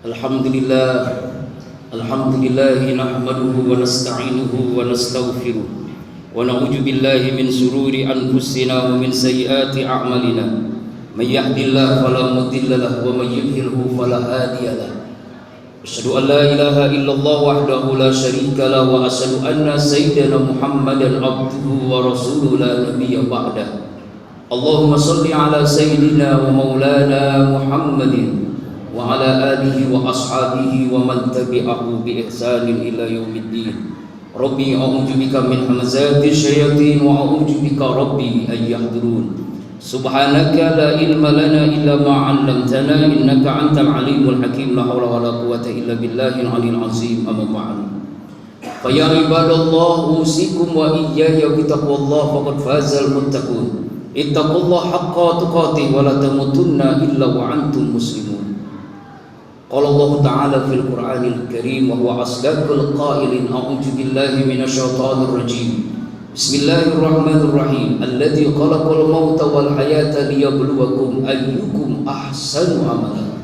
Alhamdulillah, nahmaduhu wa nasta'inuhu wa nastaghfiruh wa na'udzu billahi min shururi anfusina wa min sayyiati a'malina. May yahdihillahu fala mudilla lahu wa may yudhlilhu fala hadiya lahu. Asyhadu an la ilaha illallah wahdahu la syarika lahu wa asyhadu anna sayyidana Muhammadan abduhu wa rasuluhu la nabiyya ba'dahu. Allahumma shalli ala sayyidina wa maulana Muhammadin wa ala alihi wa ashabihi wa man tabi'ahu bi ihsanin ila yaumiddin. Rabbi a'udzu bika min hamazati syayatin wa a'udzu bika rabbi an yahdurun. Subhanaka la ilma lana illa ma 'allamtana innaka antal alimul hakim. La haula wa la quwwata illa billahil aliyyil azim. Amma ba'd. Fa ya ibadallah usikum wa iyaya bi taqwallah faqad fazal muttaqun. Ittaqullaha haqqa tuqatih wa la tamutunna illa wa antum muslimun. Qala Allah Ta'ala fil Qur'anil Karim wa huwa asdaqul qailin. A'udzu billahi minasyaitonir rajim. Bismillahirrahmanirrahim. Alladzi khalaqal mauta wal hayata liyabluwakum ayyukum ahsanu amala.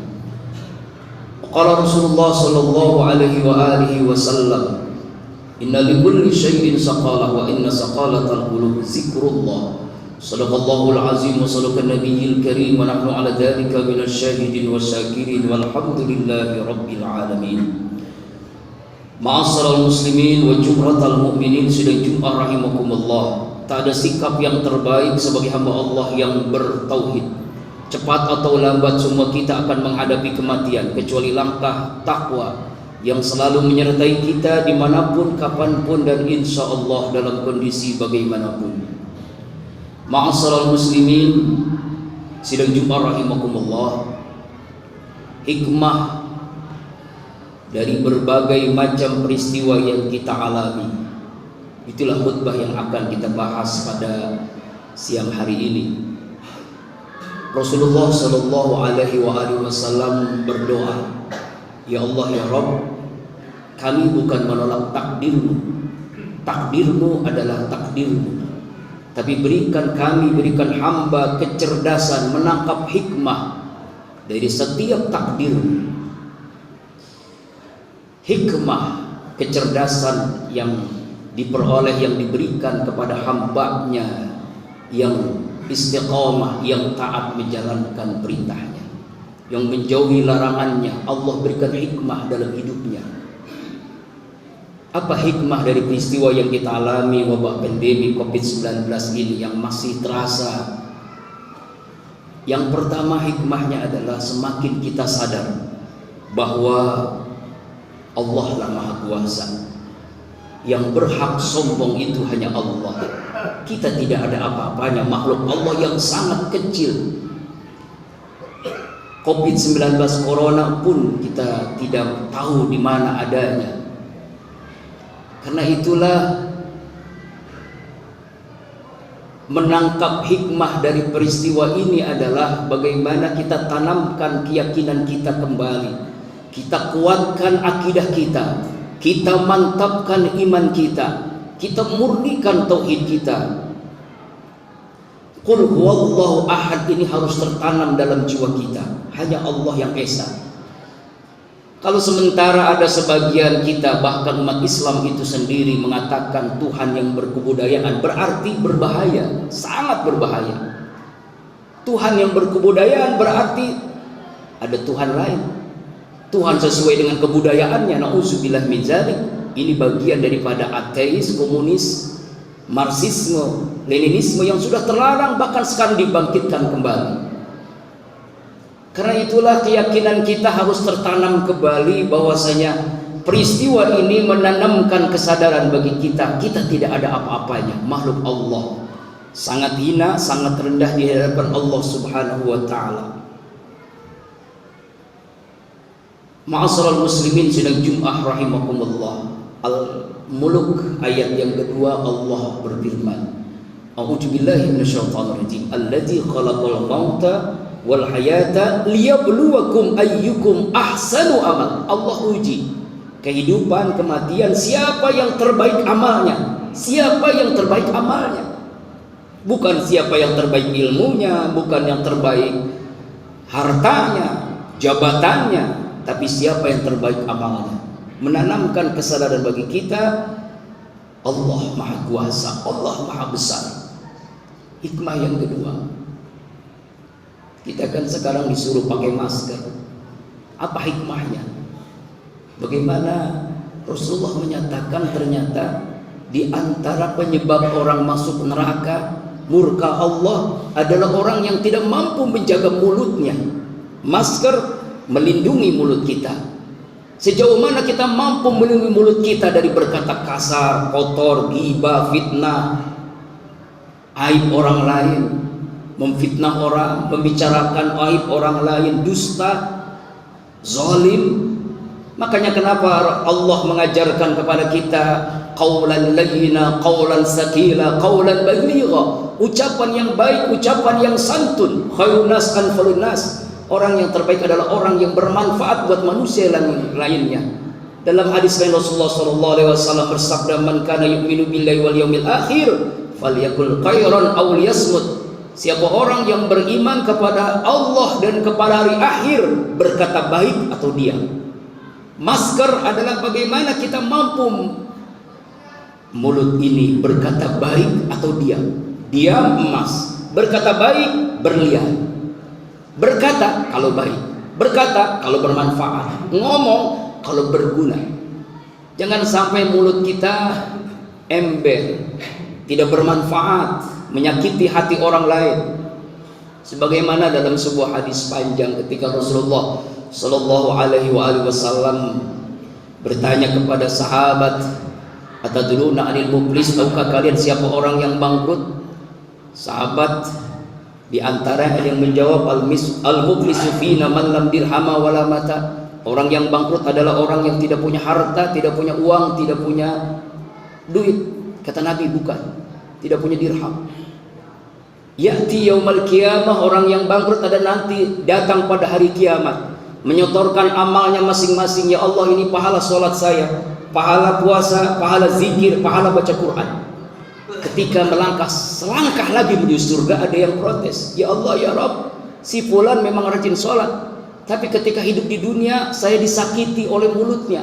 Qala Rasulullah sallallahu alaihi wa alihi wasallam, inna likulli syai'in saqalah wa inna saqalatal qulub zikrullah. Sadaqallahul azim wa sadaqan nabiyil karim wa nahnu ala dzalika minasyahidin wasyakirin walhamdulillahi rabbil alamin. Ma'asyiral muslimin wa jumratal mu'minin, sidang Jumat rahimakumullah. Tak ada sikap yang terbaik sebagai hamba Allah yang bertauhid. Cepat atau lambat semua kita akan menghadapi kematian, kecuali langkah takwa yang selalu menyertai kita dimanapun, kapanpun, dan insya Allah dalam kondisi bagaimanapun. Ma'asyiral muslimin, sidang Jumat rahimakumullah, hikmah dari berbagai macam peristiwa yang kita alami, itulah khutbah yang akan kita bahas pada siang hari ini. Rasulullah sallallahu alaihi wasallam berdoa, ya Allah ya Rabb, kami bukan menolak takdirmu, takdirmu adalah takdirmu, tapi berikan hamba kecerdasan menangkap hikmah dari setiap takdirmu. Hikmah, kecerdasan yang diperoleh, yang diberikan kepada hambanya yang istiqamah, yang taat menjalankan perintahnya, yang menjauhi larangannya. Allah berikan hikmah dalam hidupnya. Apa hikmah dari peristiwa yang kita alami, wabah pandemi COVID-19 ini yang masih terasa? Yang pertama, hikmahnya adalah semakin kita sadar bahwa Allah lah Maha Kuasa. Yang berhak sombong itu hanya Allah. Kita tidak ada apa-apanya, makhluk Allah yang sangat kecil. COVID-19 Corona pun kita tidak tahu di mana adanya. Karena itulah menangkap hikmah dari peristiwa ini adalah bagaimana kita tanamkan keyakinan kita kembali. Kita kuatkan akidah kita, kita mantapkan iman kita, kita murnikan tauhid kita. Qul huwallahu ahad ini harus tertanam dalam jiwa kita. Hanya Allah yang esa. Kalau sementara ada sebagian kita, bahkan umat Islam itu sendiri, mengatakan Tuhan yang berkebudayaan, berarti berbahaya, sangat berbahaya. Tuhan yang berkebudayaan berarti ada Tuhan lain, Tuhan sesuai dengan kebudayaannya. Na'udzubillah min dzalik. Ini bagian daripada ateis, komunis, marxisme, leninisme yang sudah terlarang, bahkan sekarang dibangkitkan kembali. Karena itulah keyakinan kita harus tertanam kembali bahwasanya peristiwa ini menanamkan kesadaran bagi kita, kita tidak ada apa-apanya, makhluk Allah, sangat hina, sangat rendah di hadapan Allah Subhanahu wa taala. Ma'asyiral muslimin, sidang Jumat rahimakumullah. Al-Mulk ayat yang kedua, Allah berfirman, A'udzubillahi minasyaitonir rajim. Alladzi khalaqal mauta wal hayata liyabluwakum ayyukum ahsanu amal. Allah uji kehidupan, kematian, siapa yang terbaik amalnya, siapa yang terbaik amalnya. Bukan siapa yang terbaik ilmunya, bukan yang terbaik hartanya, jabatannya, tapi siapa yang terbaik amalnya. Menanamkan kesadaran bagi kita, Allah Maha Kuasa, Allah Maha Besar. Hikmah yang kedua, kita kan sekarang disuruh pakai masker. Apa hikmahnya? Bagaimana Rasulullah menyatakan ternyata di antara penyebab orang masuk neraka, murka Allah, adalah orang yang tidak mampu menjaga mulutnya. Masker melindungi mulut kita. Sejauh mana kita mampu melindungi mulut kita dari berkata kasar, kotor, ghibah, fitnah, aib orang lain, memfitnah orang, membicarakan aib orang lain, dusta, zalim. Makanya kenapa Allah mengajarkan kepada kita qaulan layyina, qaulan sakila, qaulan baligha, ucapan yang baik, ucapan yang santun. Khairun nas anfalun nas, orang yang terbaik adalah orang yang bermanfaat buat manusia lainnya. Dalam hadis lain Rasulullah SAW bersabda, man kana yu'minu billahi wal yawmil akhir falyakul khairan aw liyasmut. Siapa orang yang beriman kepada Allah dan kepada hari akhir, berkata baik atau diam. Masker adalah bagaimana kita mampu mulut ini berkata baik atau diam. Diam emas, berkata baik berlian. Berkata kalau baik, berkata kalau bermanfaat, ngomong kalau berguna. Jangan sampai mulut kita ember, tidak bermanfaat, menyakiti hati orang lain. Sebagaimana dalam sebuah hadis panjang ketika Rasulullah Sallallahu Alaihi Wasallam bertanya kepada sahabat, atadruna anil muflis, tahukah kalian siapa orang yang bangkrut? Sahabat di antara yang menjawab, al-muflisu fina man lam dirhama wala mata. Orang yang bangkrut adalah orang yang tidak punya harta, tidak punya uang, tidak punya duit. Kata Nabi, bukan, tidak punya dirham. Ya'ti yaumal qiyamah, orang yang bangkrut ada nanti datang pada hari kiamat, menyetorkan amalnya masing-masing. Ya Allah, ini pahala sholat saya, pahala puasa, pahala zikir, pahala baca Quran. Ketika melangkah selangkah lagi menuju surga, ada yang protes, ya Allah ya Rabb, si fulan memang rajin sholat, tapi ketika hidup di dunia saya disakiti oleh mulutnya,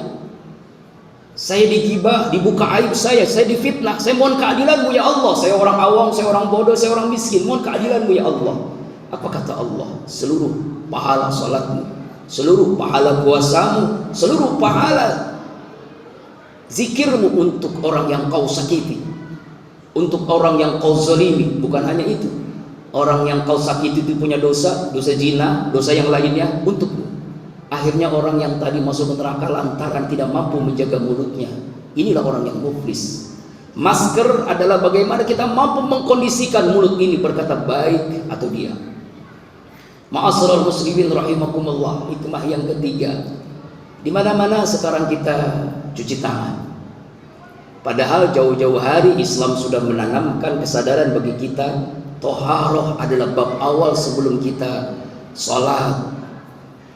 saya digibah, dibuka aib saya difitnah. Saya mohon keadilanmu ya Allah, saya orang awam, saya orang bodoh, saya orang miskin, mohon keadilanmu ya Allah. Apa kata Allah? Seluruh pahala sholatmu, seluruh pahala puasamu, seluruh pahala zikirmu untuk orang yang kau sakiti, untuk orang yang kau zalimi. Bukan hanya itu, orang yang kau sakiti itu punya dosa, dosa zina, dosa yang lainnya untukmu. Akhirnya orang yang tadi masuk ke neraka lantaran tidak mampu menjaga mulutnya. Inilah orang yang muflis. Masker adalah bagaimana kita mampu mengkondisikan mulut ini berkata baik atau diam. Ma'asyiral muslimin rahimakumullah. Hikmah yang ketiga, di mana-mana sekarang kita cuci tangan. Padahal jauh-jauh hari Islam sudah menanamkan kesadaran bagi kita, toharoh adalah bab awal sebelum kita sholat,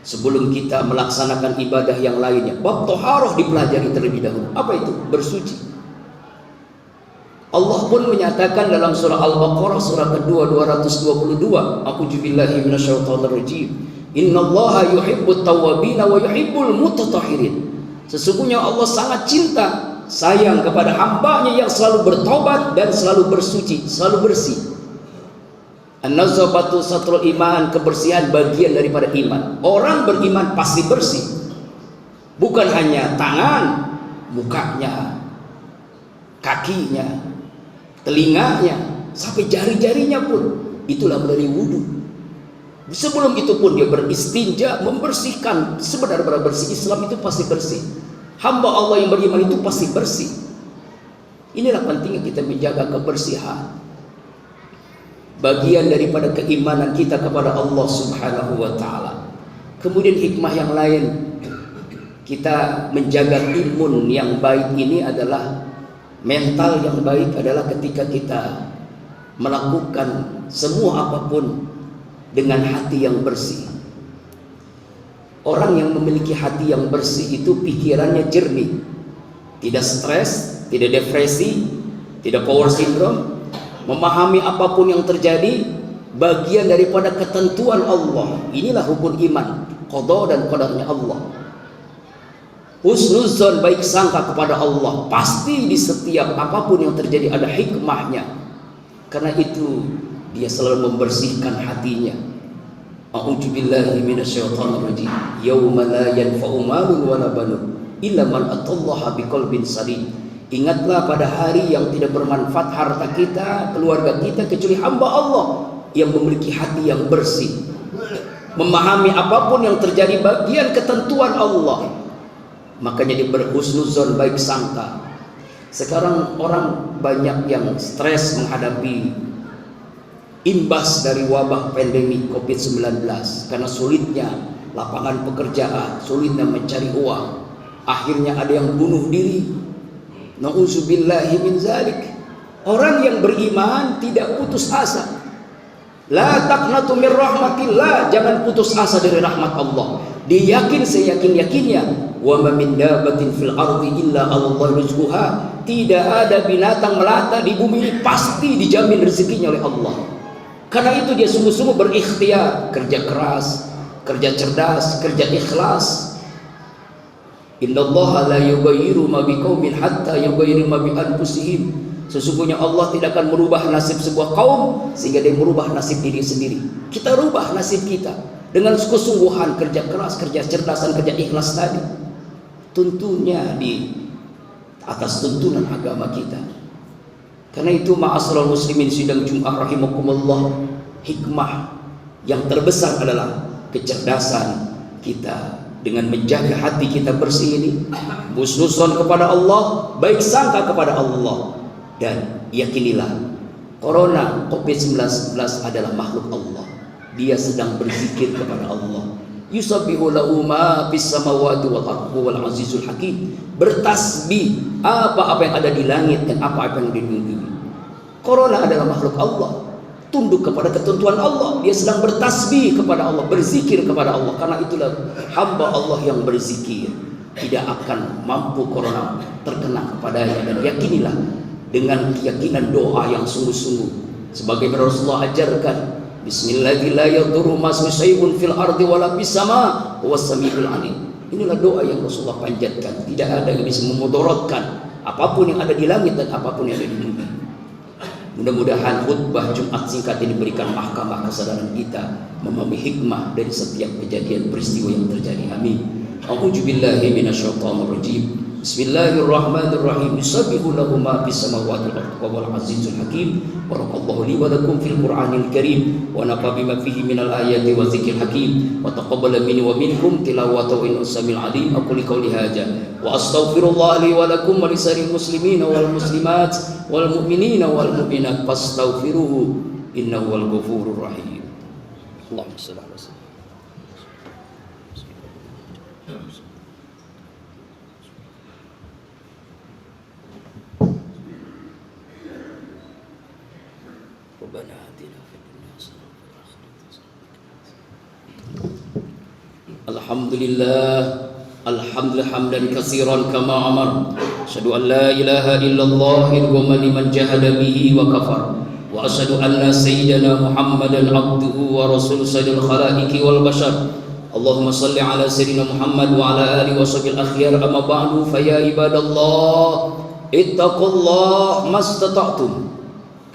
sebelum kita melaksanakan ibadah yang lainnya. Bab toharoh dipelajari terlebih dahulu. Apa itu? Bersuci. Allah pun menyatakan dalam surah Al-Baqarah surah kedua 222, a'udzubillahi minasyaitonirrajim, innallaha yuhibbut tawwabina wa yuhibbul mutatahhirin. Sesungguhnya Allah sangat cinta, sayang kepada hambanya yang selalu bertobat dan selalu bersuci, selalu bersih. An-nazafatu satrul iman, kebersihan bagian daripada iman. Orang beriman pasti bersih. Bukan hanya tangan, mukanya, kakinya, telinganya, sampai jari-jarinya pun. Itulah dari wudu. Sebelum itu pun dia beristinja, membersihkan. Sebenarnya bersih, Islam itu pasti bersih. Hamba Allah yang beriman itu pasti bersih. Inilah pentingnya kita menjaga kebersihan, bagian daripada keimanan kita kepada Allah Subhanahu wa ta'ala. Kemudian hikmah yang lain, kita menjaga imun yang baik ini adalah mental yang baik, adalah ketika kita melakukan semua apapun dengan hati yang bersih. Orang yang memiliki hati yang bersih itu pikirannya jernih, tidak stres, tidak depresi, tidak power syndrome, memahami apapun yang terjadi bagian daripada ketentuan Allah. Inilah rukun iman. qada dan qadarnya Allah. Husnuzon, baik sangka kepada Allah. Pasti di setiap apapun yang terjadi ada hikmahnya. Karena itu dia selalu membersihkan hatinya. A'udzubillahi minasyaitonir rajim. Yauma la yanfa'u malun wala banun illa man atallaha biqalbin salim. Ingatlah pada hari yang tidak bermanfaat harta kita, keluarga kita, kecuali hamba Allah yang memiliki hati yang bersih, memahami apapun yang terjadi bagian ketentuan Allah. Makanya dia berhusnuzon, baik sangka. Sekarang orang banyak yang stres menghadapi imbas dari wabah pandemi COVID-19 karena sulitnya lapangan pekerjaan, sulitnya mencari uang. Akhirnya ada yang bunuh diri. Na'udzubillahi min zalik. Orang yang beriman tidak putus asa. La taqnatu min rahmatillah, jangan putus asa dari rahmat Allah. Dia yakin seyakin-yakinnya, wa ma min dabatin fil ardi illa Allah rizquha. Tidak ada binatang melata di bumi ini, pasti dijamin rezekinya oleh Allah. Karena itu dia sungguh-sungguh berikhtiar, kerja keras, kerja cerdas, kerja ikhlas. Innallaha la yughayyiru ma biqaumin hatta yughayyiru ma bi anfusihim. Sesungguhnya Allah tidak akan merubah nasib sebuah kaum sehingga dia merubah nasib diri sendiri. Kita rubah nasib kita dengan kesungguhan, kerja keras, kerja cerdas, dan kerja ikhlas tadi. Tentunya di atas tuntunan agama kita. Karena itu ma'asyiral muslimin sidang Jumat rahimakumullah, hikmah yang terbesar adalah kecerdasan kita dengan menjaga hati kita bersih ini, husnuzon kepada Allah, baik sangka kepada Allah. Dan yakinilah corona COVID-19 adalah makhluk Allah. Dia sedang berzikir kepada Allah. Yusabbihu lahu ma fis samawati wal ardi wal azizul hakim. Bertasbih apa-apa yang ada di langit dan apa-apa yang ada di bumi. Corona adalah makhluk Allah, tunduk kepada ketentuan Allah. Dia sedang bertasbih kepada Allah, berzikir kepada Allah. Karena itulah hamba Allah yang berzikir tidak akan mampu corona terkena kepadanya. Dan yakinilah dengan keyakinan doa yang sungguh-sungguh, sebagaimana Rasulullah ajarkan, Bismillahirrahmanirrahim fil ardi wala fis sama huwas samiul alim. Inilah doa yang Rasulullah panjatkan. Tidak ada yang bisa memudaratkan apapun yang ada di langit dan apapun yang ada di bumi. Mudah-mudahan khutbah Jumat singkat ini diberikan mahkamah kesadaran kita, memahami hikmah dari setiap kejadian peristiwa yang terjadi. Amin. A'udzubillahi minasyaitonir rajim. Bismillahirrahmanirrahim. Yusabbihu lahu ma fis samawati wal ardi wal azizul hakim. Barakallahu li wa lakum fil Qur'anil karim wa nafa bima fihi minal ayati wa dzikril hakim wa taqabbala minni wa minkum tilawatahu innahu samil alim. Aqulu qouli hadza wa astaghfirullah li wa lakum wa lisa'iril muslimina wal muslimat wal mu'minina wal mu'minat fastaghfiruhu innahu wal ghafurur rahim. Allahumma shalli ala sayyidina Rabbana atina fid dunya hasanah wa fil akhirati hasanah. Alhamdulillah, alhamdulillah hamdan katsiran kama amar. Asyhadu an la ilaha illallah wa liman jahada bihi wa kafar. Wa asyhadu anna sayyidana Muhammadan abduhu wa rasuluhu sayyidil khalaiqi wal bashar. Allahumma salli ala sayyidina Muhammad wa ala alihi wa sahbihi al-akhyar. Amma ba'du, fa ya ibadallah ittaqullaha mastata'tum.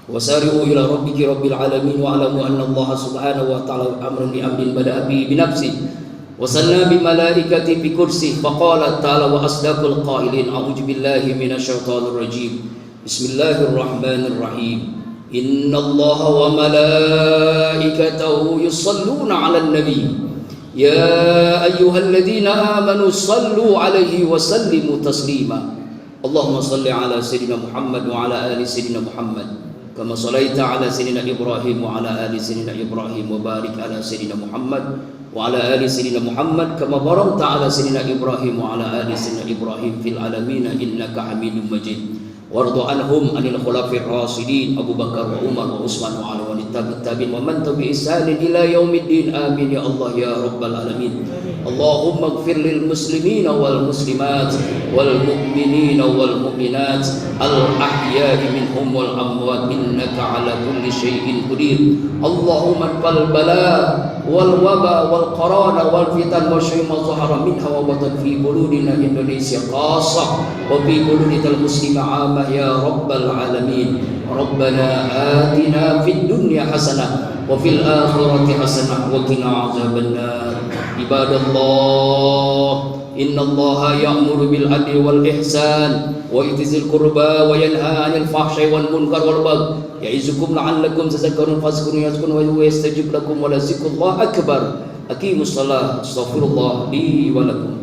Wasari'u ila rabbiki rabbil alamin wa alamu anna Allah subhanahu wa ta'ala amrun bi amrin bada'a bi nafsi wa sanna bi malaikati bi kursi faqala ta'ala wa asdaqul qailin a'udzu billahi minasyaitonir rajim. Bismillahirrahmanirrahim. Inna Allah wa malaikatahu yusalluna 'alan nabi ya ayyuhalladzina amanu sallu 'alaihi wa sallimu taslima. Allahumma salli 'ala sayyidina Muhammad wa 'ala ali sayyidina Muhammad kama shalaita ala sayyidina Ibrahim wa ala ali sayyidina Ibrahim wa barik ala sayyidina Muhammad wa ala ali sayyidina Muhammad kama barakta ala sayyidina Ibrahim wa ala ali sayyidina Ibrahim fil alamin innaka Hamidum Majid. warḍu anhum anil khulafir rasyidin Abu Bakar wa Umar wa Utsman wa Ali wa tabi'in wa man tabi'i ihsanin ila yaumiddin amin ya Allah ya rabbal alamin. Allahumma ighfir lil muslimina wal muslimat wal mu'minina wal mu'minat al ahya'i minhum wal amwat innaka ala kulli syai'in qadir. Allahumma qal bala wal waba wal qarana wal fitan wa syai' ma zahara minha wa batan fi buludina Indonesia khassah wa fi buludil muslimah ya rabbal alamin. Rabbana atina fid dunya hasanah wa fil akhirati hasanah wa qina azabannar. Ibadallah, innallaha ya'muru bil adli wal ihsan wa itizil qurba wa yanha 'anil fahsya'i wal munkar wal baghi ya'izukum la'allakum tadhakkarun fazkuruni yazkurkum wa yastajib lakum wa la zikrullahi akbar. Aqimus shalah. Astaghfirullah li wa lakum.